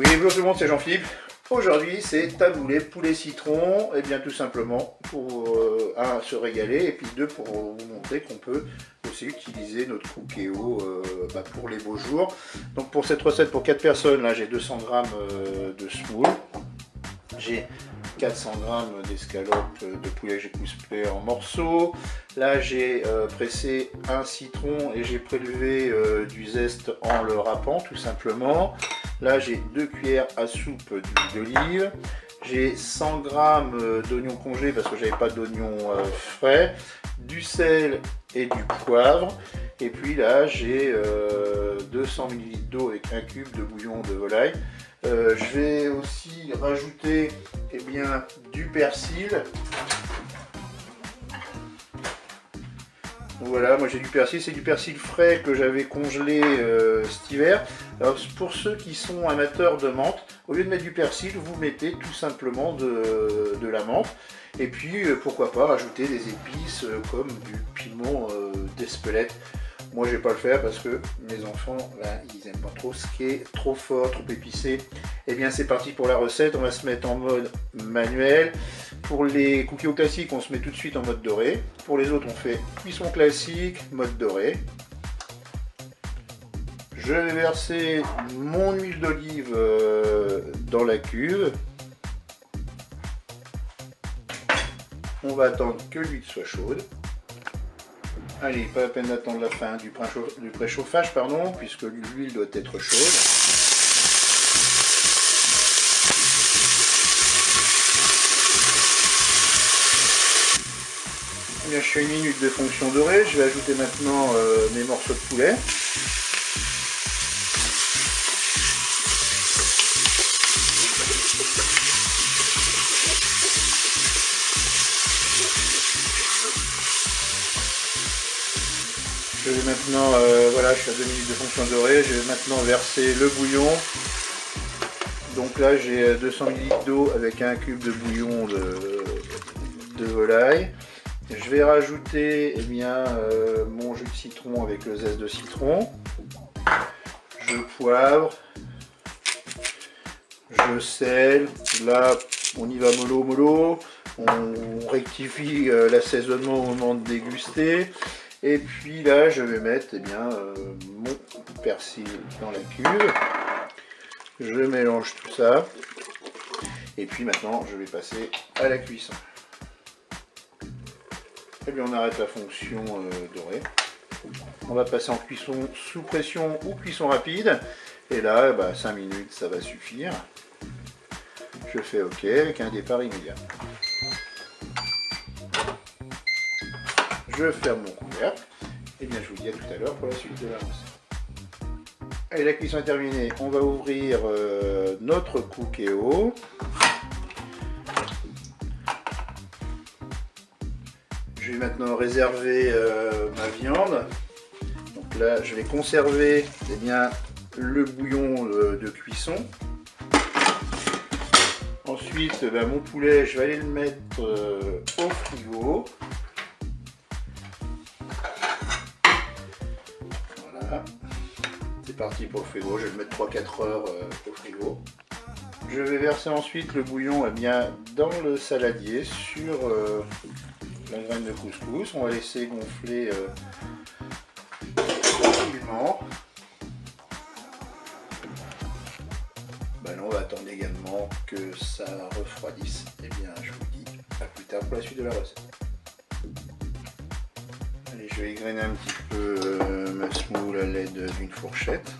Oui, bonjour tout le monde, c'est Jean-Philippe. Aujourd'hui, c'est taboulé poulet citron, et bien tout simplement pour un, se régaler, et puis deux, pour vous montrer qu'on peut aussi utiliser notre Cookéo pour les beaux jours. Donc pour cette recette pour 4 personnes, là j'ai 200 g de semoule, j'ai 400 g d'escalope de poulet que j'ai coupé en morceaux. Là j'ai pressé un citron et j'ai prélevé du zeste en le râpant tout simplement. Là j'ai 2 cuillères à soupe d'huile d'olive. J'ai 100 g d'oignons congelés parce que j'avais pas d'oignons frais, du sel et du poivre. Et puis là j'ai 200 ml d'eau avec un cube de bouillon de volaille. Je vais aussi rajouter du persil. Voilà, moi j'ai du persil, c'est du persil frais que j'avais congelé cet hiver. Alors pour ceux qui sont amateurs de menthe, au lieu de mettre du persil, vous mettez tout simplement de la menthe. Et puis pourquoi pas rajouter des épices comme du piment d'Espelette. Moi je vais pas le faire parce que mes enfants là, ils aiment pas trop ce qui est trop fort, trop épicé. Et bien c'est parti pour la recette, on va se mettre en mode manuel. Pour les Cookéo classiques, on se met tout de suite en mode doré. Pour les autres, on fait cuisson classique, mode doré. Je vais verser mon huile d'olive dans la cuve. On va attendre que l'huile soit chaude. Allez, pas la peine d'attendre la fin du préchauffage, pardon, puisque l'huile doit être chaude. Je fais 1 minute de fonction dorée, je vais ajouter maintenant mes morceaux de poulet. Je vais maintenant, voilà, je suis à 2 minutes de fonction dorée, je vais maintenant verser le bouillon. Donc là j'ai 200 ml d'eau avec un cube de bouillon de volaille. Je vais rajouter mon jus de citron avec le zeste de citron. Je poivre. Je sel. Là, on y va mollo mollo. On rectifie l'assaisonnement au moment de déguster. Et puis là, je vais mettre mon persil dans la cuve. Je mélange tout ça. Et puis maintenant, je vais passer à la cuisson. Et bien on arrête la fonction dorée. On va passer en cuisson sous pression ou cuisson rapide. Et là, 5 minutes, ça va suffire. Je fais OK avec un départ immédiat. Je ferme mon couvercle. Et bien je vous dis à tout à l'heure pour la suite de la recette. Allez, la cuisson est terminée. On va ouvrir notre Cookéo. Je vais maintenant réserver ma viande. Donc là, je vais conserver le bouillon de cuisson. Ensuite, mon poulet, je vais aller le mettre au frigo. Voilà. C'est parti pour le frigo. Je vais le mettre 3-4 heures au frigo. Je vais verser ensuite le bouillon dans le saladier sur la graine de couscous. On va laisser gonfler tranquillement. Là, on va attendre également que ça refroidisse. Et bien, je vous dis à plus tard pour la suite de la recette. Allez, je vais égrener un petit peu ma semoule à l'aide d'une fourchette.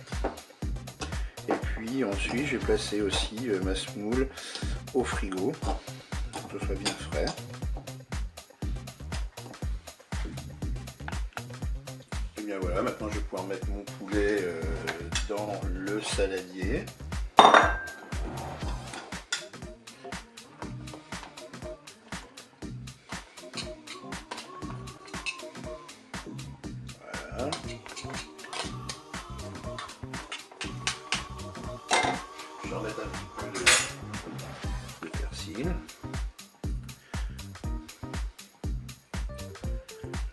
Et puis ensuite, je vais placer aussi ma semoule au frigo pour que ce soit bien frais. Et bien voilà, maintenant je vais pouvoir mettre mon poulet dans le saladier. Voilà. Je vais remettre un petit peu de persil.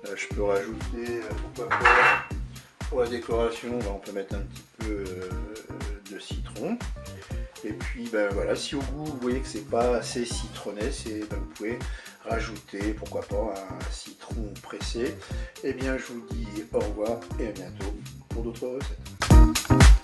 Là, je peux rajouter, pourquoi pas, pour la décoration, on peut mettre un petit peu de citron. Et puis ben voilà, si au goût vous voyez que c'est pas assez citronné, vous pouvez rajouter pourquoi pas un citron pressé. Et bien je vous dis au revoir et à bientôt pour d'autres recettes.